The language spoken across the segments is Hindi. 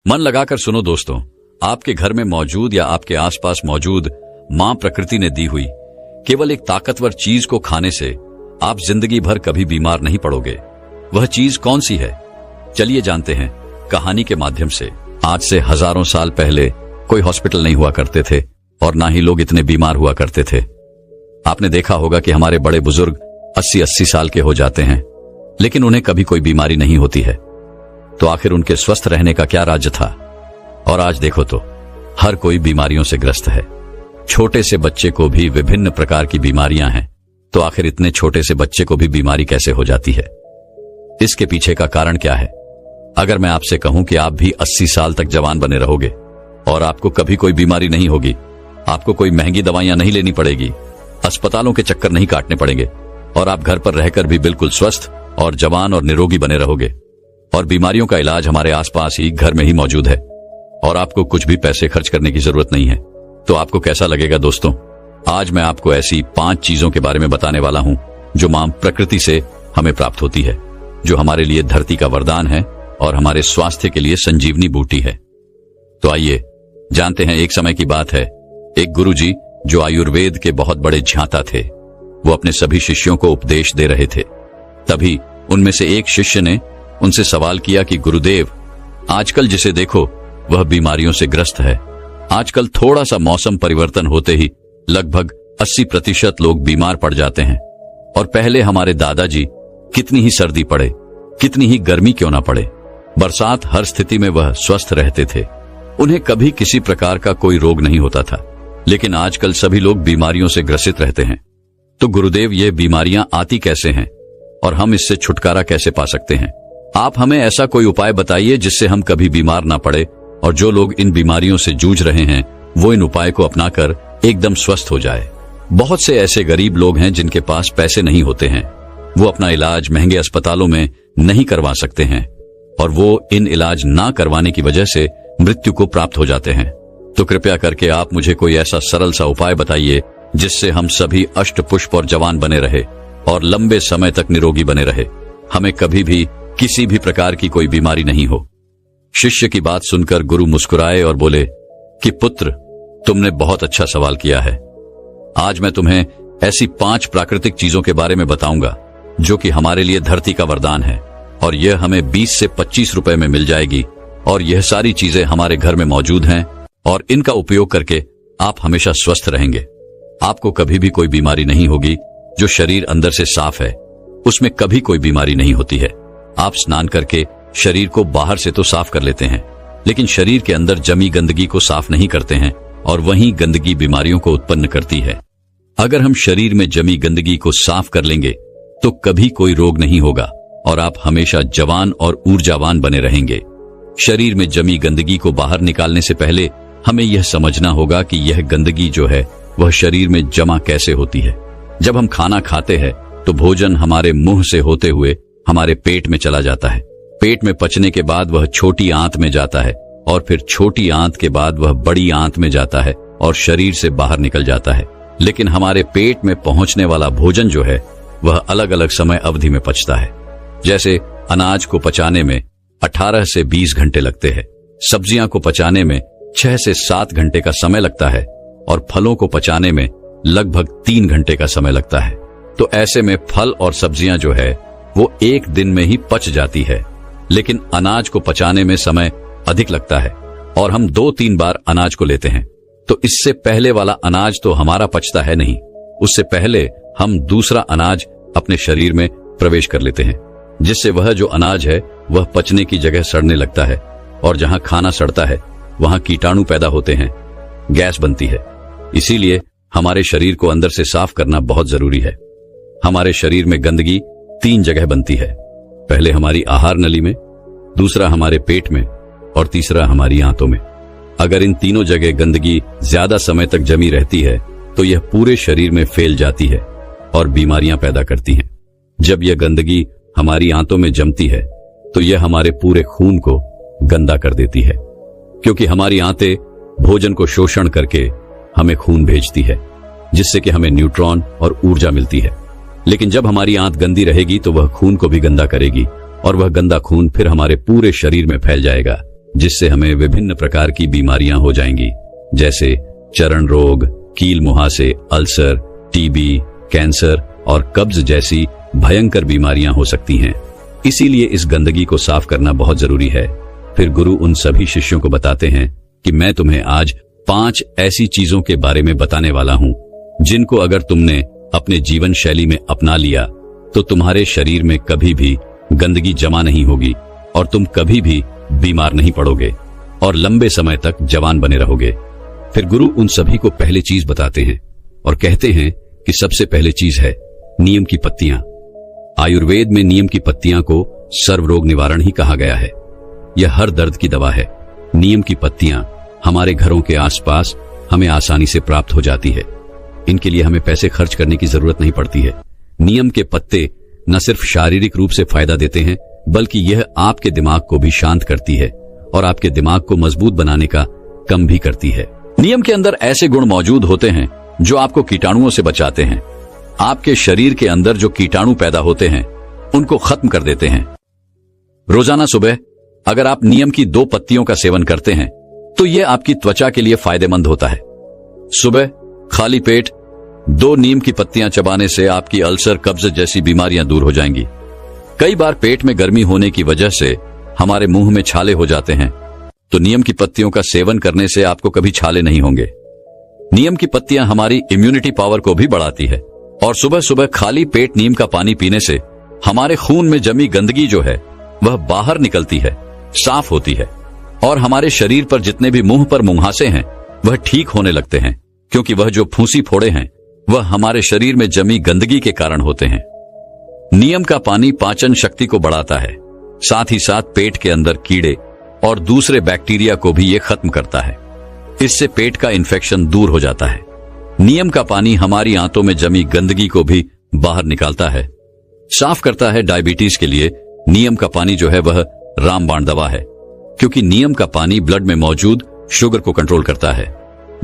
मन लगाकर सुनो दोस्तों, आपके घर में मौजूद या आपके आसपास मौजूद मां प्रकृति ने दी हुई केवल एक ताकतवर चीज को खाने से आप जिंदगी भर कभी बीमार नहीं पड़ोगे। वह चीज कौन सी है, चलिए जानते हैं कहानी के माध्यम से। आज से हजारों साल पहले कोई हॉस्पिटल नहीं हुआ करते थे और ना ही लोग इतने बीमार हुआ करते थे। आपने देखा होगा कि हमारे बड़े बुजुर्ग 80-80 साल के हो जाते हैं, लेकिन उन्हें कभी कोई बीमारी नहीं होती है। तो आखिर उनके स्वस्थ रहने का क्या राज था? और आज देखो तो हर कोई बीमारियों से ग्रस्त है। छोटे से बच्चे को भी विभिन्न प्रकार की बीमारियां हैं। तो आखिर इतने छोटे से बच्चे को भी बीमारी कैसे हो जाती है? इसके पीछे का कारण क्या है? अगर मैं आपसे कहूं कि आप भी 80 साल तक जवान बने रहोगे और आपको कभी कोई बीमारी नहीं होगी, आपको कोई महंगी दवाइयां नहीं लेनी पड़ेगी, अस्पतालों के चक्कर नहीं काटने पड़ेंगे और आप घर पर रहकर भी बिल्कुल स्वस्थ और जवान और निरोगी बने रहोगे और बीमारियों का इलाज हमारे आसपास ही घर में ही मौजूद है और आपको कुछ भी पैसे खर्च करने की जरूरत नहीं है, तो आपको कैसा लगेगा दोस्तों? आज मैं आपको ऐसी 5 चीजों के बारे में बताने वाला हूं जो मां प्रकृति से हमें प्राप्त होती है, जो हमारे लिए धरती का वरदान है और हमारे स्वास्थ्य के लिए संजीवनी बूटी है। तो आइए जानते हैं। एक समय की बात है, एक गुरुजी जो आयुर्वेद के बहुत बड़े झांता थे, वो अपने सभी शिष्यों को उपदेश दे रहे थे। तभी उनमें से एक शिष्य ने उनसे सवाल किया कि गुरुदेव, आजकल जिसे देखो वह बीमारियों से ग्रस्त है। आजकल थोड़ा सा मौसम परिवर्तन होते ही लगभग 80% लोग बीमार पड़ जाते हैं और पहले हमारे दादाजी कितनी ही सर्दी पड़े, कितनी ही गर्मी क्यों ना पड़े, बरसात, हर स्थिति में वह स्वस्थ रहते थे। उन्हें कभी किसी प्रकार का कोई रोग नहीं होता था। लेकिन आजकल सभी लोग बीमारियों से ग्रसित रहते हैं। तो गुरुदेव, ये बीमारियां आती कैसे हैं और हम इससे छुटकारा कैसे पा सकते हैं? आप हमें ऐसा कोई उपाय बताइए जिससे हम कभी बीमार ना पड़े और जो लोग इन बीमारियों से जूझ रहे हैं वो इन उपाय को अपनाकर एकदम स्वस्थ हो जाए। बहुत से ऐसे गरीब लोग हैं जिनके पास पैसे नहीं होते हैं, वो अपना इलाज महंगे अस्पतालों में नहीं करवा सकते हैं और वो इन इलाज ना करवाने की वजह से मृत्यु को प्राप्त हो जाते हैं। तो कृपया करके आप मुझे कोई ऐसा सरल सा उपाय बताइए जिससे हम सभी अष्टपुष्प और जवान बने रहे और लंबे समय तक निरोगी बने रहे, हमें कभी भी किसी भी प्रकार की कोई बीमारी नहीं हो। शिष्य की बात सुनकर गुरु मुस्कुराए और बोले कि पुत्र, तुमने बहुत अच्छा सवाल किया है। आज मैं तुम्हें ऐसी 5 प्राकृतिक चीजों के बारे में बताऊंगा जो कि हमारे लिए धरती का वरदान है और यह हमें 20 से 25 रुपए में मिल जाएगी और यह सारी चीजें हमारे घर में मौजूद हैं और इनका उपयोग करके आप हमेशा स्वस्थ रहेंगे। आपको कभी भी कोई बीमारी नहीं होगी। जो शरीर अंदर से साफ है उसमें कभी कोई बीमारी नहीं होती है। आप स्नान करके शरीर को बाहर से तो साफ कर लेते हैं, लेकिन शरीर के अंदर जमी गंदगी को साफ नहीं करते हैं और वही गंदगी बीमारियों को उत्पन्न करती है। अगर हम शरीर में जमी गंदगी को साफ कर लेंगे तो कभी कोई रोग नहीं होगा और आप हमेशा जवान और ऊर्जावान बने रहेंगे। शरीर में जमी गंदगी को बाहर निकालने से पहले हमें यह समझना होगा कि यह गंदगी जो है वह शरीर में जमा कैसे होती है। जब हम खाना खाते हैं तो भोजन हमारे मुंह से होते हुए हमारे पेट में चला जाता है। पेट में पचने के बाद वह छोटी आंत में जाता है और फिर छोटी आंत के बाद वह बड़ी आंत में जाता है और शरीर से बाहर निकल जाता है। लेकिन हमारे पेट में पहुंचने वाला भोजन जो है वह अलग अलग समय अवधि में पचता है। जैसे अनाज को पचाने में 18 से 20 घंटे लगते हैं, सब्जियां को पचाने में 6 से 7 घंटे का समय लगता है और फलों को पचाने में लगभग 3 घंटे का समय लगता है। तो ऐसे में फल और सब्जियां जो है वो एक दिन में ही पच जाती है, लेकिन अनाज को पचाने में समय अधिक लगता है और हम 2-3 बार अनाज को लेते हैं। तो इससे पहले वाला अनाज तो हमारा पचता है नहीं, उससे पहले हम दूसरा अनाज अपने शरीर में प्रवेश कर लेते हैं, जिससे वह जो अनाज है वह पचने की जगह सड़ने लगता है और जहां खाना सड़ता है वहां कीटाणु पैदा होते हैं, गैस बनती है। इसीलिए हमारे शरीर को अंदर से साफ करना बहुत जरूरी है। हमारे शरीर में गंदगी 3 जगह बनती है, पहले हमारी आहार नली में, दूसरा हमारे पेट में और तीसरा हमारी आंतों में। अगर इन तीनों जगह गंदगी ज्यादा समय तक जमी रहती है तो यह पूरे शरीर में फैल जाती है और बीमारियां पैदा करती हैं। जब यह गंदगी हमारी आंतों में जमती है तो यह हमारे पूरे खून को गंदा कर देती है, क्योंकि हमारी आंतें भोजन को शोषण करके हमें खून भेजती है, जिससे कि हमें न्यूट्रॉन और ऊर्जा मिलती है। लेकिन जब हमारी आंत गंदी रहेगी तो वह खून को भी गंदा करेगी और वह गंदा खून फिर हमारे पूरे शरीर में फैल जाएगा, जिससे हमें विभिन्न प्रकार की बीमारियां हो जाएंगी, जैसे चरण रोग, कील मुहासे, अल्सर, टीबी, कैंसर और कब्ज जैसी भयंकर बीमारियां हो सकती हैं। इसीलिए इस गंदगी को साफ करना बहुत जरूरी है। फिर गुरु उन सभी शिष्यों को बताते हैं कि मैं तुम्हें आज 5 ऐसी चीजों के बारे में बताने वाला हूं, जिनको अगर तुमने अपने जीवन शैली में अपना लिया तो तुम्हारे शरीर में कभी भी गंदगी जमा नहीं होगी और तुम कभी भी बीमार नहीं पड़ोगे और लंबे समय तक जवान बने रहोगे। फिर गुरु उन सभी को पहले चीज बताते हैं और कहते हैं कि सबसे पहले चीज है नीम की पत्तियां। आयुर्वेद में नीम की पत्तियां को सर्व रोग निवारण ही कहा गया है। यह हर दर्द की दवा है। नीम की पत्तियां हमारे घरों के आसपास हमें आसानी से प्राप्त हो जाती है। इनके लिए हमें पैसे खर्च करने की जरूरत नहीं पड़ती है। नीम के पत्ते न सिर्फ शारीरिक रूप से फायदा देते हैं, बल्कि यह आपके दिमाग को भी शांत करती है और आपके दिमाग को मजबूत बनाने का काम भी करती है। नीम के अंदर ऐसे गुण मौजूद होते हैं जो आपको कीटाणुओं से बचाते हैं। आपके शरीर के अंदर जो कीटाणु पैदा होते हैं उनको खत्म कर देते हैं। रोजाना सुबह अगर आप नीम की 2 पत्तियों का सेवन करते हैं तो यह आपकी त्वचा के लिए फायदेमंद होता है। सुबह खाली पेट 2 नीम की पत्तियां चबाने से आपकी अल्सर, कब्ज जैसी बीमारियां दूर हो जाएंगी। कई बार पेट में गर्मी होने की वजह से हमारे मुंह में छाले हो जाते हैं, तो नीम की पत्तियों का सेवन करने से आपको कभी छाले नहीं होंगे। नीम की पत्तियां हमारी इम्यूनिटी पावर को भी बढ़ाती है और सुबह सुबह खाली पेट नीम का पानी पीने से हमारे खून में जमी गंदगी जो है वह बाहर निकलती है, साफ होती है और हमारे शरीर पर जितने भी मुंह पर मुंहासे हैं वह ठीक होने लगते हैं, क्योंकि वह जो फूंसी फोड़े हैं वह हमारे शरीर में जमी गंदगी के कारण होते हैं। नीम का पानी पाचन शक्ति को बढ़ाता है, साथ ही साथ पेट के अंदर कीड़े और दूसरे बैक्टीरिया को भी ये खत्म करता है। इससे पेट का इन्फेक्शन दूर हो जाता है। नीम का पानी हमारी आंतों में जमी गंदगी को भी बाहर निकालता है, साफ करता है। डायबिटीज के लिए नीम का पानी जो है वह रामबाण दवा है, क्योंकि नीम का पानी ब्लड में मौजूद शुगर को कंट्रोल करता है।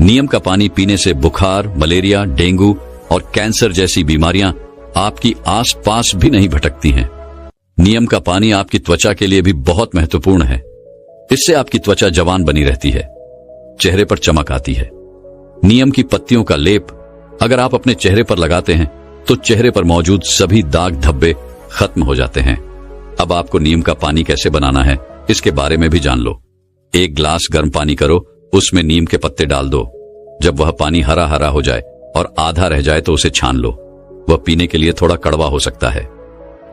नीम का पानी पीने से बुखार, मलेरिया, डेंगू और कैंसर जैसी बीमारियां आपकी आसपास भी नहीं भटकती हैं। नीम का पानी आपकी त्वचा के लिए भी बहुत महत्वपूर्ण है। इससे आपकी त्वचा जवान बनी रहती है, चेहरे पर चमक आती है। नीम की पत्तियों का लेप अगर आप अपने चेहरे पर लगाते हैं तो चेहरे पर मौजूद सभी दाग धब्बे खत्म हो जाते हैं। अब आपको नीम का पानी कैसे बनाना है इसके बारे में भी जान लो। 1 गिलास गर्म पानी करो, उसमें नीम के पत्ते डाल दो। जब वह पानी हरा हरा हो जाए और आधा रह जाए तो उसे छान लो। वह पीने के लिए थोड़ा कड़वा हो सकता है,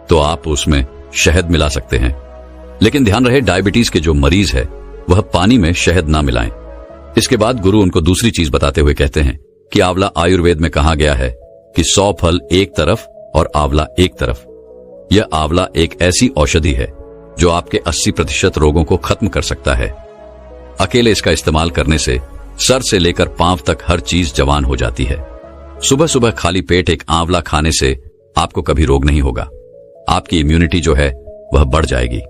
तो आप उसमें शहद मिला सकते हैं। लेकिन ध्यान रहे, डायबिटीज के जो मरीज है वह पानी में शहद ना मिलाएं। इसके बाद गुरु उनको दूसरी चीज बताते हुए कहते हैं कि आंवला आयुर्वेद में कहा गया है कि 100 फल एक तरफ और आंवला एक तरफ। यह आंवला एक ऐसी औषधि है जो आपके 80% रोगों को खत्म कर सकता है। अकेले इसका इस्तेमाल करने से सर से लेकर पांव तक हर चीज जवान हो जाती है। सुबह सुबह खाली पेट एक आंवला खाने से आपको कभी रोग नहीं होगा। आपकी इम्यूनिटी जो है वह बढ़ जाएगी।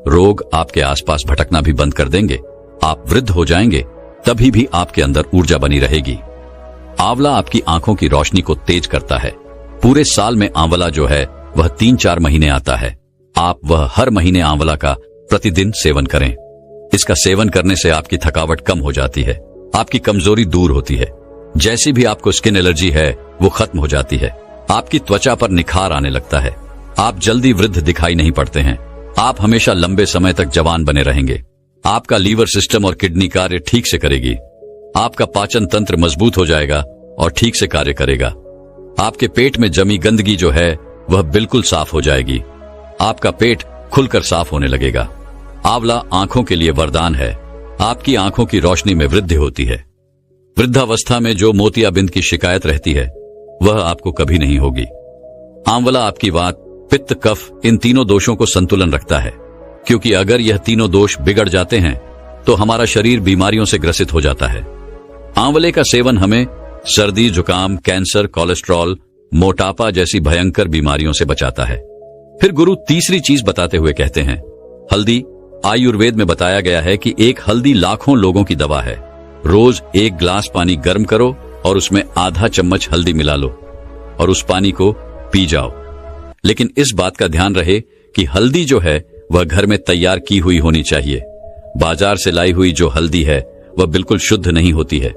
रोग आपके आसपास भटकना भी बंद कर देंगे। आप वृद्ध हो जाएंगे, तभी भी आपके अंदर ऊर्जा बनी रहेगी। आंवला आपकी आंखों की रोशनी को तेज करता है। पूरे साल में आंवला जो है वह 3-4 महीने आता है। आप वह हर महीने आंवला का प्रतिदिन सेवन करें। इसका सेवन करने से आपकी थकावट कम हो जाती है, आपकी कमजोरी दूर होती है। जैसी भी आपको स्किन एलर्जी है वो खत्म हो जाती है। आपकी त्वचा पर निखार आने लगता है। आप जल्दी वृद्ध दिखाई नहीं पड़ते हैं। आप हमेशा लंबे समय तक जवान बने रहेंगे। आपका लीवर सिस्टम और किडनी कार्य ठीक से करेगी। आपका पाचन तंत्र मजबूत हो जाएगा और ठीक से कार्य करेगा। आपके पेट में जमी गंदगी जो है वह बिल्कुल साफ हो जाएगी। आपका पेट खुलकर साफ होने लगेगा। आंवला आंखों के लिए वरदान है। आपकी आंखों की रोशनी में वृद्धि होती है। वृद्धावस्था में जो मोतियाबिंद की शिकायत रहती है वह आपको कभी नहीं होगी। आंवला आपकी वात, पित्त, कफ इन तीनों दोषों को संतुलन रखता है, क्योंकि अगर यह तीनों दोष बिगड़ जाते हैं तो हमारा शरीर बीमारियों से ग्रसित हो जाता है। आंवले का सेवन हमें सर्दी, जुकाम, कैंसर, कोलेस्ट्रॉल, मोटापा जैसी भयंकर बीमारियों से बचाता है। फिर गुरु तीसरी चीज बताते हुए कहते हैं, हल्दी। आयुर्वेद में बताया गया है कि एक हल्दी लाखों लोगों की दवा है। रोज 1 गिलास पानी गर्म करो और उसमें आधा चम्मच हल्दी मिला लो और उस पानी को पी जाओ। लेकिन इस बात का ध्यान रहे कि हल्दी जो है वह घर में तैयार की हुई होनी चाहिए। बाजार से लाई हुई जो हल्दी है वह बिल्कुल शुद्ध नहीं होती है।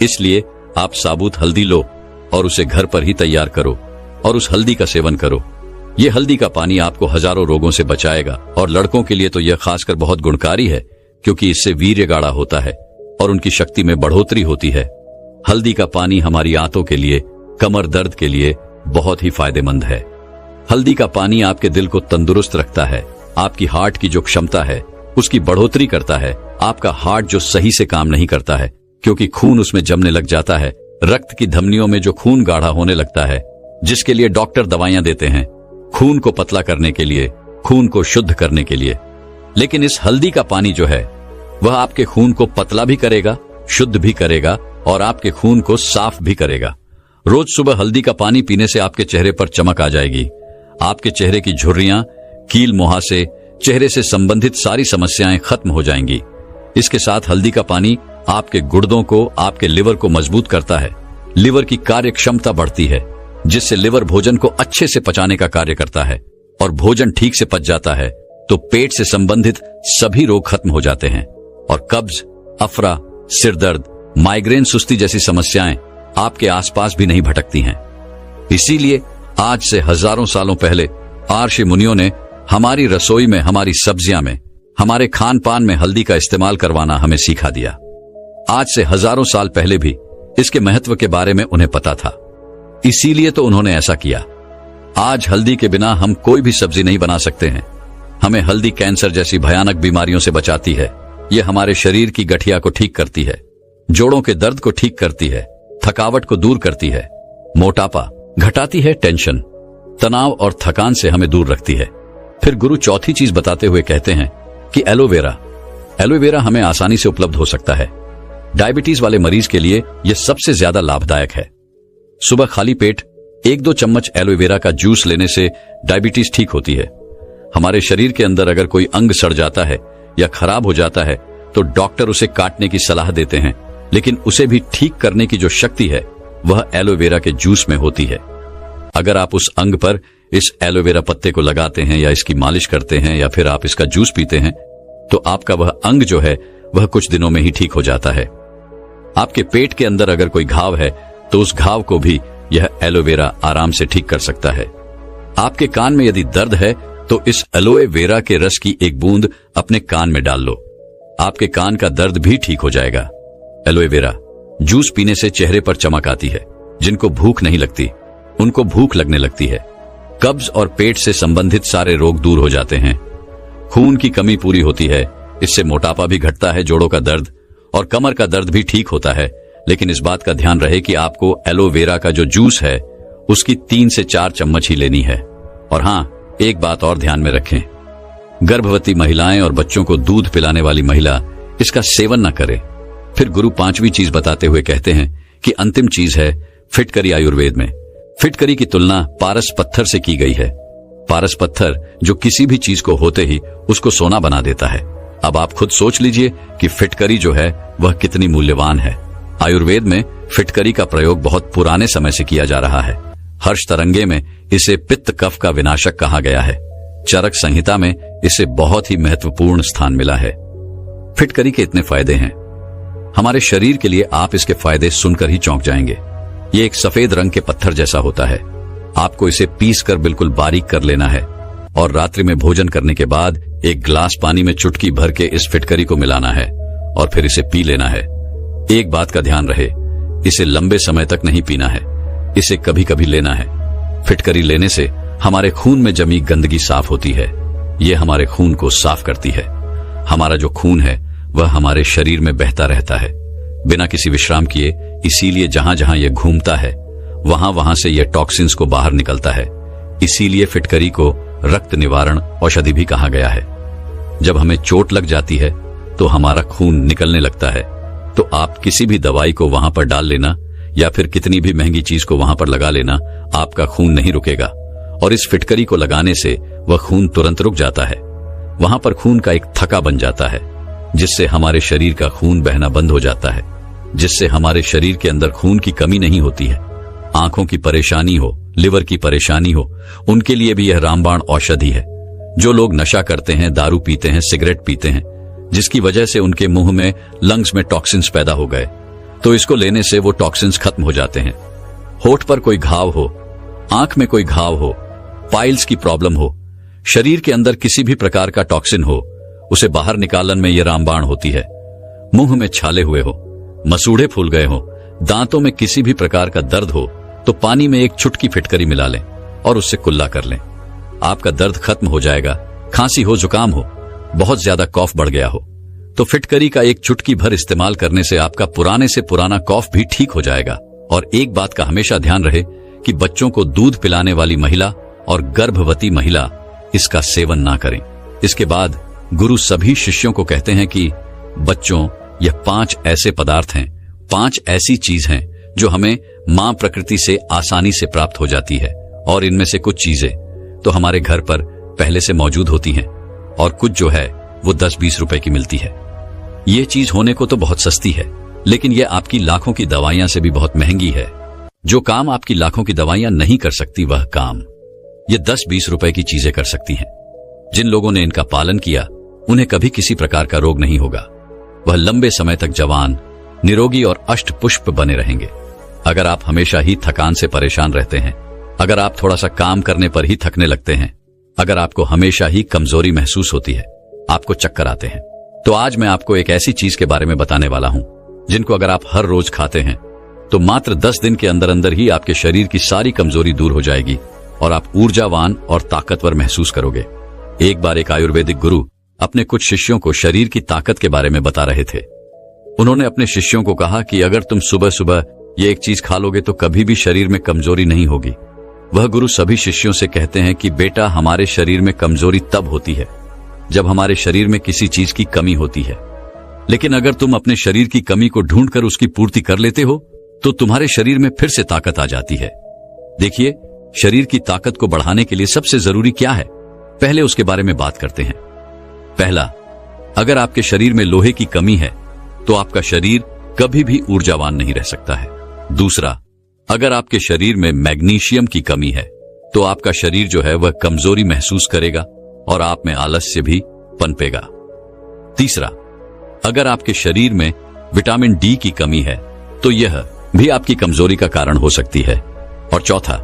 इसलिए आप साबुत हल्दी लो और उसे घर पर ही तैयार करो और उस हल्दी का सेवन करो। ये हल्दी का पानी आपको हजारों रोगों से बचाएगा और लड़कों के लिए तो यह खासकर बहुत गुणकारी है, क्योंकि इससे वीर्य गाढ़ा होता है और उनकी शक्ति में बढ़ोतरी होती है। हल्दी का पानी हमारी आंतों के लिए, कमर दर्द के लिए बहुत ही फायदेमंद है। हल्दी का पानी आपके दिल को तंदुरुस्त रखता है, आपकी हार्ट की जो क्षमता है उसकी बढ़ोतरी करता है। आपका हार्ट जो सही से काम नहीं करता है क्योंकि खून उसमें जमने लग जाता है, रक्त की धमनियों में जो खून गाढ़ा होने लगता है, जिसके लिए डॉक्टर दवाइयां देते हैं खून को पतला करने के लिए, खून को शुद्ध करने के लिए। लेकिन इस हल्दी का पानी जो है वह आपके खून को पतला भी करेगा, शुद्ध भी करेगा और आपके खून को साफ भी करेगा। रोज सुबह हल्दी का पानी पीने से आपके चेहरे पर चमक आ जाएगी। आपके चेहरे की झुर्रियां, कील मुहासे, चेहरे से संबंधित सारी समस्याएं खत्म हो जाएंगी। इसके साथ हल्दी का पानी आपके गुर्दों को, आपके लिवर को मजबूत करता है। लिवर की कार्य क्षमता बढ़ती है, जिससे लिवर भोजन को अच्छे से पचाने का कार्य करता है और भोजन ठीक से पच जाता है तो पेट से संबंधित सभी रोग खत्म हो जाते हैं और कब्ज, अफरा, सिर दर्द, माइग्रेन, सुस्ती जैसी समस्याएं आपके आसपास भी नहीं भटकती हैं। इसीलिए आज से हजारों सालों पहले आर्षि मुनियों ने हमारी रसोई में, हमारी सब्जियां में, हमारे खान पान में हल्दी का इस्तेमाल करवाना हमें सिखा दिया। आज से हजारों साल पहले भी इसके महत्व के बारे में उन्हें पता था, इसीलिए तो उन्होंने ऐसा किया। आज हल्दी के बिना हम कोई भी सब्जी नहीं बना सकते हैं। हमें हल्दी कैंसर जैसी भयानक बीमारियों से बचाती है। यह हमारे शरीर की गठिया को ठीक करती है, जोड़ों के दर्द को ठीक करती है, थकावट को दूर करती है, मोटापा घटाती है, टेंशन, तनाव और थकान से हमें दूर रखती है। फिर गुरु चौथी चीज बताते हुए कहते हैं कि एलोवेरा। एलोवेरा हमें आसानी से उपलब्ध हो सकता है। डायबिटीज वाले मरीज के लिए यह सबसे ज्यादा लाभदायक है। सुबह खाली पेट 1-2 चम्मच एलोवेरा का जूस लेने से डायबिटीज ठीक होती है। हमारे शरीर के अंदर अगर कोई अंग सड़ जाता है या खराब हो जाता है तो डॉक्टर उसे काटने की सलाह देते हैं, लेकिन उसे भी ठीक करने की जो शक्ति है वह एलोवेरा के जूस में होती है। अगर आप उस अंग पर इस एलोवेरा पत्ते को लगाते हैं या इसकी मालिश करते हैं या फिर आप इसका जूस पीते हैं तो आपका वह अंग जो है वह कुछ दिनों में ही ठीक हो जाता है। आपके पेट के अंदर अगर कोई घाव है तो उस घाव को भी यह एलोवेरा आराम से ठीक कर सकता है। आपके कान में यदि दर्द है तो इस एलोए वेरा के रस की एक बूंद अपने कान में डाल लो, आपके कान का दर्द भी ठीक हो जाएगा। एलोए वेरा जूस पीने से चेहरे पर चमक आती है। जिनको भूख नहीं लगती उनको भूख लगने लगती है। कब्ज और पेट से संबंधित सारे रोग दूर हो जाते हैं। खून की कमी पूरी होती है, इससे मोटापा भी घटता है, जोड़ों का दर्द और कमर का दर्द भी ठीक होता है। लेकिन इस बात का ध्यान रहे कि आपको एलोवेरा का जो जूस है उसकी 3 से 4 चम्मच ही लेनी है। और हाँ, एक बात और ध्यान में रखें, गर्भवती महिलाएं और बच्चों को दूध पिलाने वाली महिला इसका सेवन न करे। फिर गुरु 5वीं चीज बताते हुए कहते हैं कि अंतिम चीज है फिटकरी। आयुर्वेद में फिटकरी की तुलना पारस पत्थर से की गई है। पारस पत्थर जो किसी भी चीज को होते ही उसको सोना बना देता है। अब आप खुद सोच लीजिए कि फिटकरी जो है वह कितनी मूल्यवान है। आयुर्वेद में फिटकरी का प्रयोग बहुत पुराने समय से किया जा रहा है। हर्ष तरंगे में इसे पित्त कफ का विनाशक कहा गया है। चरक संहिता में इसे बहुत ही महत्वपूर्ण स्थान मिला है। फिटकरी के इतने फायदे हैं हमारे शरीर के लिए, आप इसके फायदे सुनकर ही चौंक जाएंगे। ये एक सफेद रंग के पत्थर जैसा होता है। आपको इसे पीस कर बिल्कुल बारीक कर लेना है और रात्रि में भोजन करने के बाद एक गिलास पानी में चुटकी भर के इस फिटकरी को मिलाना है और फिर इसे पी लेना है। एक बात का ध्यान रहे, इसे लंबे समय तक नहीं पीना है, इसे कभी कभी लेना है। फिटकरी लेने से हमारे खून में जमी गंदगी साफ होती है। ये हमारे खून को साफ करती है। हमारा जो खून है वह हमारे शरीर में बहता रहता है बिना किसी विश्राम किए, इसीलिए जहां जहां यह घूमता है वहां वहां से यह टॉक्सिन्स को बाहर निकलता है। इसीलिए फिटकरी को रक्त निवारण औषधि भी कहा गया है। जब हमें चोट लग जाती है तो हमारा खून निकलने लगता है, तो आप किसी भी दवाई को वहां पर डाल लेना या फिर कितनी भी महंगी चीज को वहां पर लगा लेना, आपका खून नहीं रुकेगा। और इस फिटकरी को लगाने से वह खून तुरंत रुक जाता है। वहां पर खून का एक थक्का बन जाता है, जिससे हमारे शरीर का खून बहना बंद हो जाता है, जिससे हमारे शरीर के अंदर खून की कमी नहीं होती है। आंखों की परेशानी हो, लिवर की परेशानी हो, उनके लिए भी यह रामबाण औषधि है। जो लोग नशा करते हैं, दारू पीते हैं, सिगरेट पीते हैं, जिसकी वजह से उनके मुंह में, लंग्स में टॉक्सिन्स पैदा हो गए। तो इसको लेने से वो टॉक्सिन्स खत्म हो जाते हैं। होठ पर कोई घाव हो, आंख में कोई घाव हो, पाइल्स की प्रॉब्लम हो, शरीर के अंदर किसी भी प्रकार का टॉक्सिन हो, उसे बाहर निकालने में यह रामबाण होती है। मुंह में छाले हुए हो, मसूड़े फूल गए हो, दांतों में किसी भी प्रकार का दर्द हो, तो पानी में एक चुटकी फिटकरी मिला लें और उससे कुल्ला कर लें। आपका दर्द खत्म हो जाएगा। खांसी हो, जुकाम हो, बहुत ज्यादा कॉफ बढ़ गया हो, तो फिटकरी का एक चुटकी भर इस्तेमाल करने से आपका पुराने से पुराना कॉफ भी ठीक हो जाएगा। और एक बात का हमेशा ध्यान रहे कि बच्चों को दूध पिलाने वाली महिला और गर्भवती महिला इसका सेवन ना करें। इसके बाद गुरु सभी शिष्यों को कहते हैं कि बच्चों, यह 5 ऐसे पदार्थ हैं, 5 ऐसी चीज हैं जो हमें मां प्रकृति से आसानी से प्राप्त हो जाती है। और इनमें से कुछ चीजें तो हमारे घर पर पहले से मौजूद होती हैं और कुछ जो है वो 10-20 रुपए की मिलती है। ये चीज होने को तो बहुत सस्ती है, लेकिन यह आपकी लाखों की दवाइयां से भी बहुत महंगी है। जो काम आपकी लाखों की दवाइयां नहीं कर सकती, वह काम ये 10-20 रुपए की चीजें कर सकती हैं। जिन लोगों ने इनका पालन किया, उन्हें कभी किसी प्रकार का रोग नहीं होगा। वह लंबे समय तक जवान, निरोगी और अष्टपुष्प बने रहेंगे। अगर आप हमेशा ही थकान से परेशान रहते हैं, अगर आप थोड़ा सा काम करने पर ही थकने लगते हैं, अगर आपको हमेशा ही कमजोरी महसूस होती है, आपको चक्कर आते हैं, तो आज मैं आपको एक ऐसी चीज के बारे में बताने वाला हूं जिनको अगर आप हर रोज खाते हैं तो मात्र 10 दिन के अंदर अंदर ही आपके शरीर की सारी कमजोरी दूर हो जाएगी और आप ऊर्जावान और ताकतवर महसूस करोगे। एक बार एक आयुर्वेदिक गुरु अपने कुछ शिष्यों को शरीर की ताकत के बारे में बता रहे थे। उन्होंने अपने शिष्यों को कहा कि अगर तुम सुबह सुबह ये एक चीज खा लोगे तो कभी भी शरीर में कमजोरी नहीं होगी। वह गुरु सभी शिष्यों से कहते हैं कि बेटा, हमारे शरीर में कमजोरी तब होती है जब हमारे शरीर में किसी चीज की कमी होती है, लेकिन अगर तुम अपने शरीर की कमी को ढूंढकर उसकी पूर्ति कर लेते हो तो तुम्हारे शरीर में फिर से ताकत आ जाती है। देखिए, शरीर की ताकत को बढ़ाने के लिए सबसे जरूरी क्या है, पहले उसके बारे में बात करते हैं। पहला, अगर आपके शरीर में लोहे की कमी है तो आपका शरीर कभी भी ऊर्जावान नहीं रह सकता है। दूसरा, अगर आपके शरीर में मैग्नीशियम की कमी है तो आपका शरीर जो है वह कमजोरी महसूस करेगा और आप में आलस्य भी पनपेगा। तीसरा, अगर आपके शरीर में विटामिन डी की कमी है तो यह भी आपकी कमजोरी का कारण हो सकती है। और चौथा,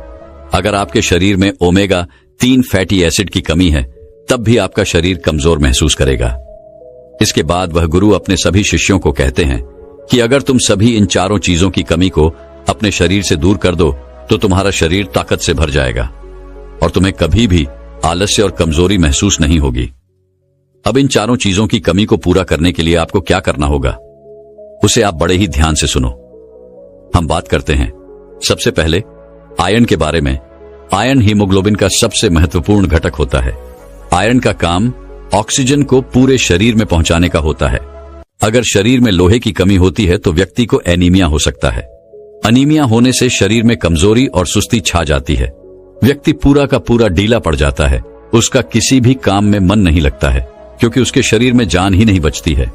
अगर आपके शरीर में ओमेगा 3 फैटी एसिड की कमी है तब भी आपका शरीर कमजोर महसूस करेगा। इसके बाद वह गुरु अपने सभी शिष्यों को कहते हैं कि अगर तुम सभी इन चारों चीजों की कमी को अपने शरीर से दूर कर दो तो तुम्हारा शरीर ताकत से भर जाएगा और तुम्हें कभी भी आलस्य और कमजोरी महसूस नहीं होगी। अब इन चारों चीजों की कमी को पूरा करने के लिए आपको क्या करना होगा, उसे आप बड़े ही ध्यान से सुनो। हम बात करते हैं सबसे पहले आयरन के बारे में। आयरन हीमोग्लोबिन का सबसे महत्वपूर्ण घटक होता है। आयरन का काम ऑक्सीजन को पूरे शरीर में पहुंचाने का होता है। अगर शरीर में लोहे की कमी होती है तो व्यक्ति को एनीमिया हो सकता है। अनीमिया होने से शरीर में कमजोरी और सुस्ती छा जाती है। व्यक्ति पूरा का पूरा ढीला पड़ जाता है। उसका किसी भी काम में मन नहीं लगता है क्योंकि उसके शरीर में जान ही नहीं बचती है।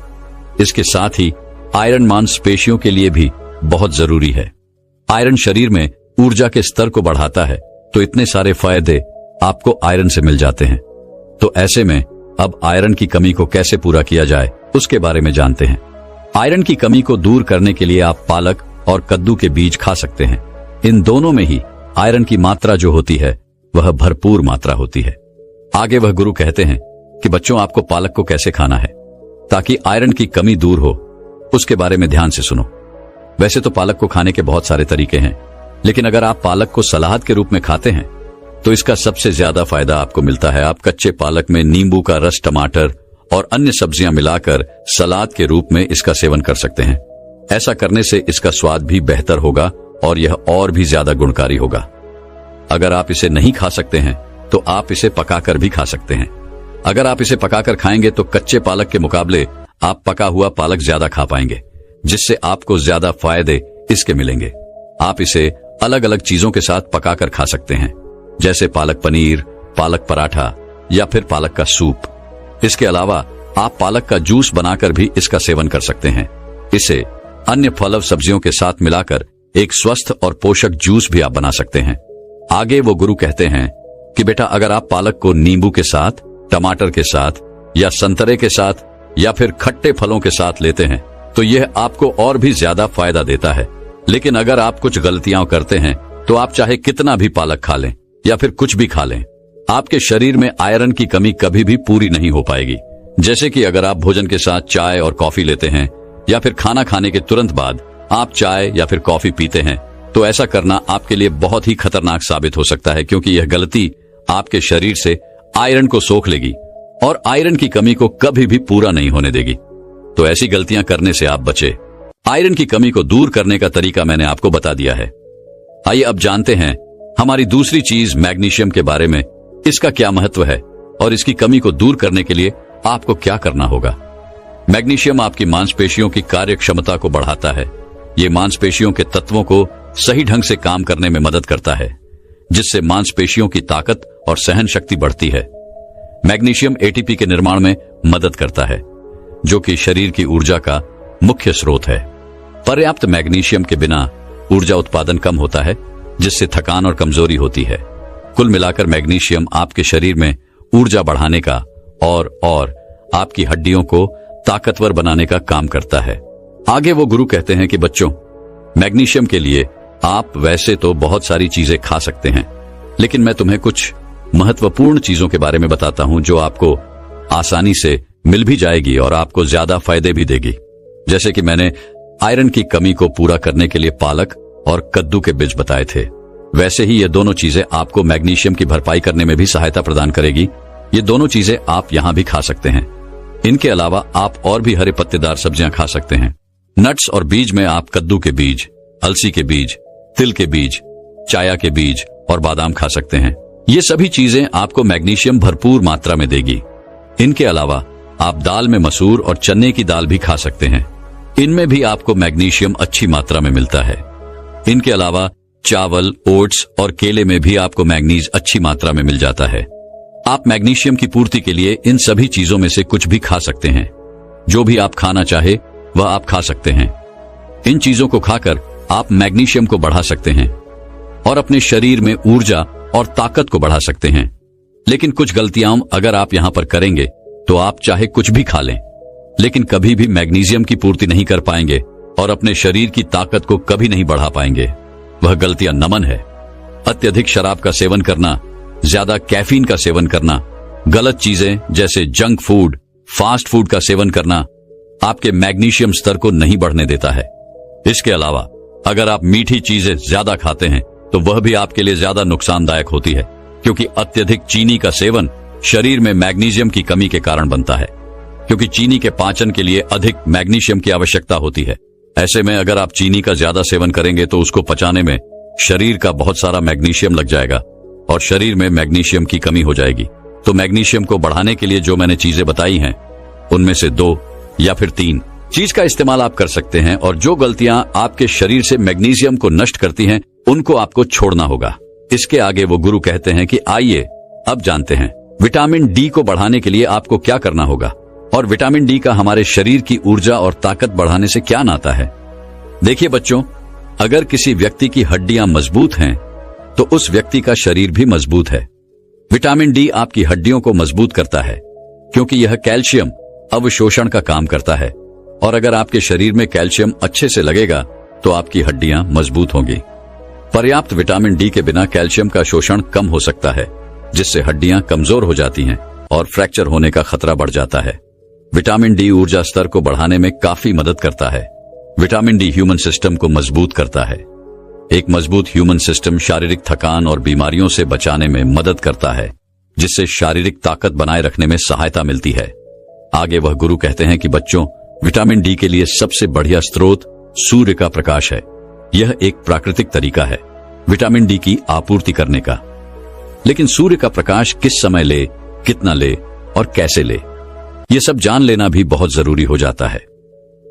इसके साथ ही आयरन मांसपेशियों के लिए भी बहुत जरूरी है। आयरन शरीर में ऊर्जा के स्तर को बढ़ाता है, तो इतने सारे फायदे आपको आयरन से मिल जाते हैं। तो ऐसे में अब आयरन की कमी को कैसे पूरा किया जाए उसके बारे में जानते हैं। आयरन की कमी को दूर करने के लिए आप पालक और कद्दू के बीज खा सकते हैं। इन दोनों में ही आयरन की मात्रा जो होती है वह भरपूर मात्रा होती है। आगे वह गुरु कहते हैं कि बच्चों, आपको पालक को कैसे खाना है ताकि आयरन की कमी दूर हो, उसके बारे में ध्यान से सुनो। वैसे तो पालक को खाने के बहुत सारे तरीके हैं, लेकिन अगर आप पालक को सलाद के रूप में खाते हैं तो इसका सबसे ज्यादा फायदा आपको मिलता है। आप कच्चे पालक में नींबू का रस, टमाटर और अन्य सब्जियां मिलाकर सलाद के रूप में इसका सेवन कर सकते हैं। ऐसा करने से इसका स्वाद भी बेहतर होगा और यह और भी ज्यादा गुणकारी होगा। अगर आप इसे नहीं खा सकते हैं तो आप इसे पकाकर भी खा सकते हैं। अगर आप इसे पकाकर खाएंगे तो कच्चे पालक के मुकाबले आप पका हुआ पालक ज्यादा खा पाएंगे, जिससे आपको ज्यादा फायदे इसके मिलेंगे। आप इसे अलग अलग चीजों के साथ पकाकर खा सकते हैं, जैसे पालक पनीर, पालक पराठा या फिर पालक का सूप। इसके अलावा आप पालक का जूस बनाकर भी इसका सेवन कर सकते हैं। इसे अन्य फल सब्जियों के साथ मिलाकर एक स्वस्थ और पोषक जूस भी आप बना सकते हैं। आगे वो गुरु कहते हैं कि बेटा, अगर आप पालक को नींबू के साथ, टमाटर के साथ या संतरे के साथ या फिर खट्टे फलों के साथ लेते हैं तो यह आपको और भी ज्यादा फायदा देता है। लेकिन अगर आप कुछ गलतियां करते हैं तो आप चाहे कितना भी पालक खा लें या फिर कुछ भी खा लें, आपके शरीर में आयरन की कमी कभी भी पूरी नहीं हो पाएगी। जैसे कि अगर आप भोजन के साथ चाय और कॉफी लेते हैं या फिर खाना खाने के तुरंत बाद आप चाय या फिर कॉफी पीते हैं, तो ऐसा करना आपके लिए बहुत ही खतरनाक साबित हो सकता है, क्योंकि यह गलती आपके शरीर से आयरन को सोख लेगी और आयरन की कमी को कभी भी पूरा नहीं होने देगी। तो ऐसी गलतियां करने से आप बचे। आयरन की कमी को दूर करने का तरीका मैंने आपको बता दिया है। आइए अब जानते हैं हमारी दूसरी चीज मैग्नीशियम के बारे में। इसका क्या महत्व है और इसकी कमी को दूर करने के लिए आपको क्या करना होगा। मैग्नीशियम आपकी मांसपेशियों की कार्य क्षमता को बढ़ाता है। ये मांसपेशियों के तत्वों को सही ढंग से काम करने में मदद करता है, जिससे मांसपेशियों की ताकत और सहन शक्ति बढ़ती है। मैग्नीशियम एटीपी के निर्माण में मदद करता है, जो कि शरीर की ऊर्जा का मुख्य स्रोत है। पर्याप्त मैग्नीशियम के बिना ऊर्जा उत्पादन कम होता है, जिससे थकान और कमजोरी होती है। कुल मिलाकर मैग्नीशियम आपके शरीर में ऊर्जा बढ़ाने का और आपकी हड्डियों को ताकतवर बनाने का काम करता है। आगे वो गुरु कहते हैं कि बच्चों, मैग्नीशियम के लिए आप वैसे तो बहुत सारी चीजें खा सकते हैं, लेकिन मैं तुम्हें कुछ महत्वपूर्ण चीजों के बारे में बताता हूं जो आपको आसानी से मिल भी जाएगी और आपको ज्यादा फायदे भी देगी। जैसे कि मैंने आयरन की कमी को पूरा करने के लिए पालक और कद्दू के बीज बताए थे, वैसे ही ये दोनों चीजें आपको मैग्नीशियम की भरपाई करने में भी सहायता प्रदान करेगी। ये दोनों चीजें आप यहां भी खा सकते हैं। इनके अलावा आप और भी हरे पत्तेदार सब्जियां खा सकते हैं। नट्स और बीज में आप कद्दू के बीज, अलसी के बीज, तिल के बीज, चाया के बीज और बादाम खा सकते हैं। ये सभी चीजें आपको मैग्नीशियम भरपूर मात्रा में देगी। इनके अलावा आप दाल में मसूर और चने की दाल भी खा सकते हैं। इनमें भी आपको मैग्नीशियम अच्छी मात्रा में मिलता है। इनके अलावा चावल, ओट्स और केले में भी आपको मैग्नीज अच्छी मात्रा में मिल जाता है। आप मैग्नीशियम की पूर्ति के लिए इन सभी चीजों में से कुछ भी खा सकते हैं। जो भी आप खाना चाहे वह आप खा सकते हैं। इन चीजों को खाकर आप मैग्नीशियम को बढ़ा सकते हैं और अपने शरीर में ऊर्जा और ताकत को बढ़ा सकते हैं। लेकिन कुछ गलतियां अगर आप यहां पर करेंगे तो आप चाहे कुछ भी खा लें, लेकिन कभी भी मैग्नीशियम की पूर्ति नहीं कर पाएंगे और अपने शरीर की ताकत को कभी नहीं बढ़ा पाएंगे। वह गलतियां नमन है। अत्यधिक शराब का सेवन करना, ज्यादा कैफीन का सेवन करना, गलत चीजें जैसे जंक फूड, फास्ट फूड का सेवन करना आपके मैग्नीशियम स्तर को नहीं बढ़ने देता है। इसके अलावा अगर आप मीठी चीजें ज्यादा खाते हैं तो वह भी आपके लिए ज्यादा नुकसानदायक होती है, क्योंकि अत्यधिक चीनी का सेवन शरीर में मैग्नीशियम की कमी के कारण बनता है, क्योंकि चीनी के पाचन के लिए अधिक मैग्नीशियम की आवश्यकता होती है। ऐसे में अगर आप चीनी का ज्यादा सेवन करेंगे तो उसको पचाने में शरीर का बहुत सारा मैग्नीशियम लग जाएगा और शरीर में मैग्नीशियम की कमी हो जाएगी। तो मैग्नीशियम को बढ़ाने के लिए जो मैंने चीजें बताई हैं, उनमें से 2 या फिर 3 चीज का इस्तेमाल आप कर सकते हैं, और जो गलतियां आपके शरीर से मैग्नीशियम को नष्ट करती हैं उनको आपको छोड़ना होगा। इसके आगे वो गुरु कहते हैं कि आइए अब जानते हैं विटामिन डी को बढ़ाने के लिए आपको क्या करना होगा और विटामिन डी का हमारे शरीर की ऊर्जा और ताकत बढ़ाने से क्या नाता है। देखिए बच्चों, अगर किसी व्यक्ति की हड्डियां मजबूत हैं तो उस व्यक्ति का शरीर भी मजबूत है। विटामिन डी आपकी हड्डियों को मजबूत करता है, क्योंकि यह कैल्शियम अवशोषण का काम करता है, और अगर आपके शरीर में कैल्शियम अच्छे से लगेगा तो आपकी हड्डियां मजबूत होंगी। पर्याप्त विटामिन डी के बिना कैल्शियम का शोषण कम हो सकता है, जिससे हड्डियां कमजोर हो जाती हैं और फ्रैक्चर होने का खतरा बढ़ जाता है। विटामिन डी ऊर्जा स्तर को बढ़ाने में काफी मदद करता है। विटामिन डी ह्यूमन सिस्टम को मजबूत करता है। एक मजबूत ह्यूमन सिस्टम शारीरिक थकान और बीमारियों से बचाने में मदद करता है, जिससे शारीरिक ताकत बनाए रखने में सहायता मिलती है। आगे वह गुरु कहते हैं कि बच्चों, विटामिन डी के लिए सबसे बढ़िया स्रोत सूर्य का प्रकाश है। यह एक प्राकृतिक तरीका है विटामिन डी की आपूर्ति करने का। लेकिन सूर्य का प्रकाश किस समय ले, कितना ले और कैसे ले, यह सब जान लेना भी बहुत जरूरी हो जाता है।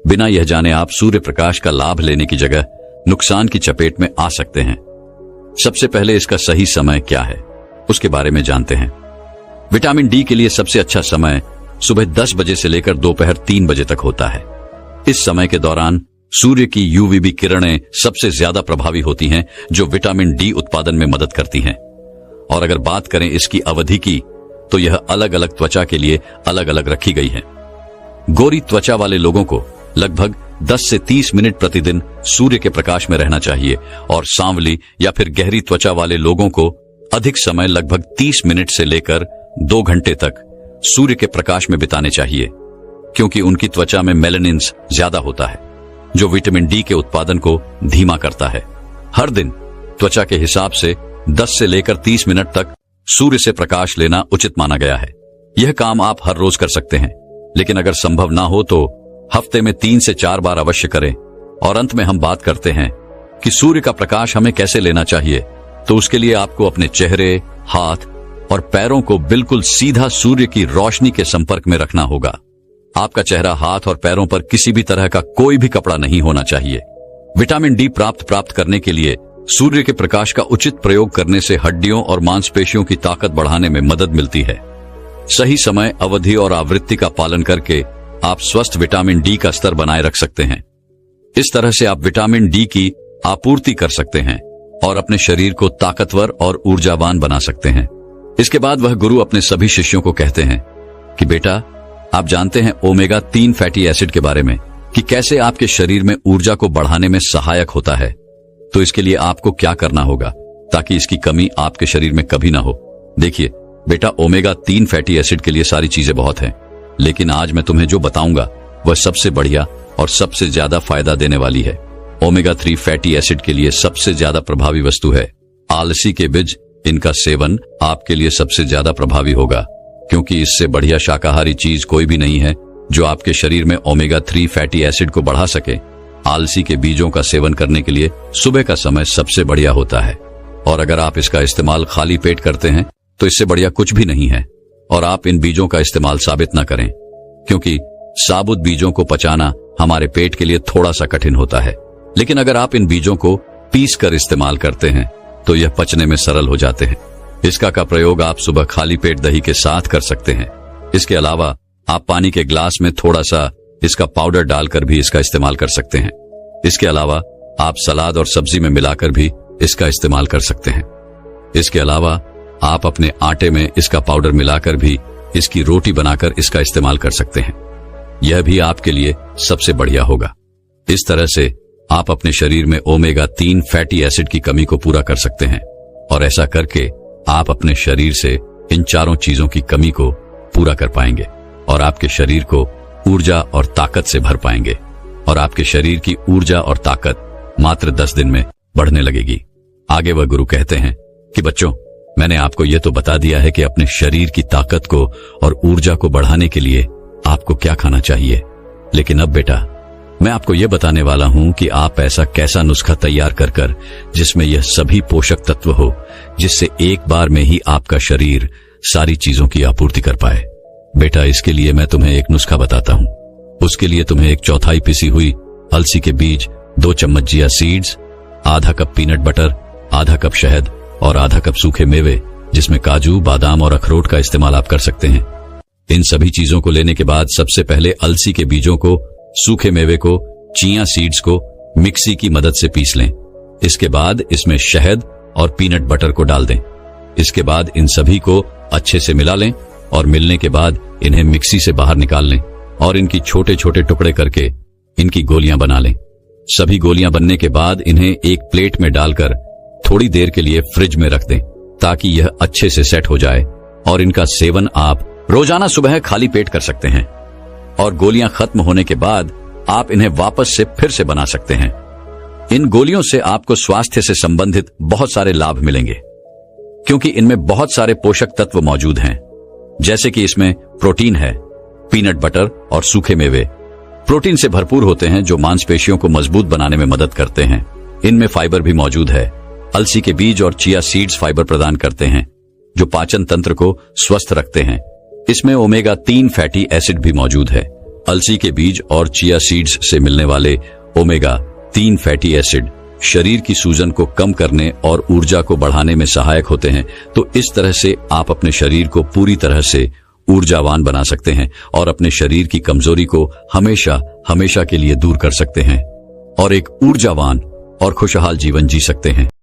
बिना यह जाने आप सूर्य प्रकाश का लाभ लेने की जगह नुकसान की चपेट में आ सकते हैं। सबसे पहले इसका सही समय क्या है, उसके बारे में जानते हैं। विटामिन डी के लिए सबसे अच्छा समय सुबह 10 बजे से लेकर दोपहर 3 बजे तक होता है। इस समय के दौरान सूर्य की यूवीबी किरणें सबसे ज्यादा प्रभावी होती हैं, जो विटामिन डी उत्पादन में मदद करती हैं। और अगर बात करें इसकी अवधि की, तो यह अलग अलग त्वचा के लिए अलग अलग रखी गई है। गोरी त्वचा वाले लोगों को लगभग 10 से 30 मिनट प्रतिदिन सूर्य के प्रकाश में रहना चाहिए और सांवली या फिर गहरी त्वचा वाले लोगों को अधिक समय लगभग 30 मिनट से लेकर 2 घंटे तक सूर्य के प्रकाश में बिताने चाहिए, क्योंकि उनकी त्वचा में मेलानिन ज्यादा होता है जो विटामिन डी के उत्पादन को धीमा करता है। हर दिन त्वचा के हिसाब से 10 से लेकर 30 मिनट तक सूर्य से प्रकाश लेना उचित माना गया है। यह काम आप हर रोज कर सकते हैं, लेकिन अगर संभव ना हो तो हफ्ते में 3 से 4 बार अवश्य करें। और अंत में हम बात करते हैं कि सूर्य का प्रकाश हमें कैसे लेना चाहिए। तो उसके लिए आपको अपने चेहरे, हाथ और पैरों को बिल्कुल सीधा सूर्य की रोशनी के संपर्क में रखना होगा। आपका चेहरा, हाथ और पैरों पर किसी भी तरह का कोई भी कपड़ा नहीं होना चाहिए। विटामिन डी प्राप्त करने के लिए सूर्य के प्रकाश का उचित प्रयोग करने से हड्डियों और मांसपेशियों की ताकत बढ़ाने में मदद मिलती है। सही समय, अवधि और आवृत्ति का पालन करके आप स्वस्थ विटामिन डी का स्तर बनाए रख सकते हैं। इस तरह से आप विटामिन डी की आपूर्ति कर सकते हैं और अपने शरीर को ताकतवर और ऊर्जावान बना सकते हैं। इसके बाद वह गुरु अपने सभी शिष्यों को कहते हैं कि बेटा, आप जानते हैं ओमेगा 3 फैटी एसिड के बारे में कि कैसे आपके शरीर में ऊर्जा को बढ़ाने में सहायक होता है। तो इसके लिए आपको क्या करना होगा ताकि इसकी कमी आपके शरीर में कभी ना हो। देखिए बेटा, ओमेगा 3 फैटी एसिड के लिए सारी चीजें बहुत हैं, लेकिन आज मैं तुम्हें जो बताऊंगा वह सबसे बढ़िया और सबसे ज्यादा फायदा देने वाली है। ओमेगा 3 फैटी एसिड के लिए सबसे ज्यादा प्रभावी वस्तु है आलसी के बीज। इनका सेवन आपके लिए सबसे ज्यादा प्रभावी होगा, क्योंकि इससे बढ़िया शाकाहारी चीज कोई भी नहीं है जो आपके शरीर में ओमेगा 3 फैटी एसिड को बढ़ा सके। आलसी के बीजों का सेवन करने के लिए सुबह का समय सबसे बढ़िया होता है, और अगर आप इसका इस्तेमाल खाली पेट करते हैं तो इससे बढ़िया कुछ भी नहीं है। और आप इन बीजों का इस्तेमाल साबित न करें, क्योंकि साबुत बीजों को पचाना हमारे पेट के लिए थोड़ा सा कठिन होता है, लेकिन अगर आप इन बीजों को पीस कर इस्तेमाल करते हैं तो यह पचने में सरल हो जाते हैं। इसका का प्रयोग आप सुबह खाली पेट दही के साथ कर सकते हैं। इसके अलावा आप पानी के ग्लास में थोड़ा सा इसका पाउडर डालकर भी इसका इस्तेमाल कर सकते हैं। इसके अलावा आप सलाद और सब्जी में मिलाकर भी इसका इस्तेमाल कर सकते हैं। इसके अलावा आप अपने आटे में इसका पाउडर मिलाकर भी इसकी रोटी बनाकर इसका इस्तेमाल कर सकते हैं। यह भी आपके लिए सबसे बढ़िया होगा। इस तरह से आप अपने शरीर में ओमेगा 3 फैटी एसिड की कमी को पूरा कर सकते हैं, और ऐसा करके आप अपने शरीर से इन चारों चीजों की कमी को पूरा कर पाएंगे और आपके शरीर को ऊर्जा और ताकत से भर पाएंगे, और आपके शरीर की ऊर्जा और ताकत मात्र 10 दिन में बढ़ने लगेगी। आगे वह गुरु कहते हैं कि बच्चों, मैंने आपको यह तो बता दिया है कि अपने शरीर की ताकत को और ऊर्जा को बढ़ाने के लिए आपको क्या खाना चाहिए, लेकिन अब बेटा, मैं आपको यह बताने वाला हूं कि आप ऐसा कैसा नुस्खा तैयार कर जिसमें यह सभी पोषक तत्व हो, जिससे एक बार में ही आपका शरीर सारी चीजों की आपूर्ति कर पाए। बेटा, इसके लिए मैं तुम्हें एक नुस्खा बताता हूं। उसके लिए तुम्हें 1/4 पिसी हुई अलसी के बीज, 2 चम्मच चिया सीड्स, आधा कप पीनट बटर, आधा कप शहद और आधा कप सूखे मेवे, जिसमें काजू, बादाम और अखरोट का इस्तेमाल आप कर सकते हैं। इन सभी चीजों को लेने के बाद सबसे पहले अलसी के बीजों को, सूखे मेवे को, चिया सीड्स को मिक्सी की मदद से पीस लें। इसके बाद इसमें शहद और पीनट बटर को डाल दें। इसके बाद इन सभी को अच्छे से मिला लें और मिलने के बाद इन्हें मिक्सी से बाहर निकाल लें और इनकी छोटे छोटे टुकड़े करके इनकी गोलियां बना लें। सभी गोलियां बनने के बाद इन्हें एक प्लेट में डालकर थोड़ी देर के लिए फ्रिज में रख दें ताकि यह अच्छे से सेट हो जाए, और इनका सेवन आप रोजाना सुबह खाली पेट कर सकते हैं। और गोलियां खत्म होने के बाद आप इन्हें वापस से फिर से बना सकते हैं। इन गोलियों से आपको स्वास्थ्य से संबंधित बहुत सारे लाभ मिलेंगे, क्योंकि इनमें बहुत सारे पोषक तत्व मौजूद हैं, जैसे कि इसमें प्रोटीन है। पीनट बटर और सूखे मेवे प्रोटीन से भरपूर होते हैं, जो मांसपेशियों को मजबूत बनाने में मदद करते हैं। इनमें फाइबर भी मौजूद है। अलसी के बीज और चिया सीड्स फाइबर प्रदान करते हैं, जो पाचन तंत्र को स्वस्थ रखते हैं। इसमें ओमेगा 3 फैटी एसिड भी मौजूद है। अलसी के बीज और चिया सीड्स से मिलने वाले ओमेगा 3 फैटी एसिड शरीर की सूजन को कम करने और ऊर्जा को बढ़ाने में सहायक होते हैं। तो इस तरह से आप अपने शरीर को पूरी तरह से ऊर्जावान बना सकते हैं और अपने शरीर की कमजोरी को हमेशा हमेशा के लिए दूर कर सकते हैं और एक ऊर्जावान और खुशहाल जीवन जी सकते हैं।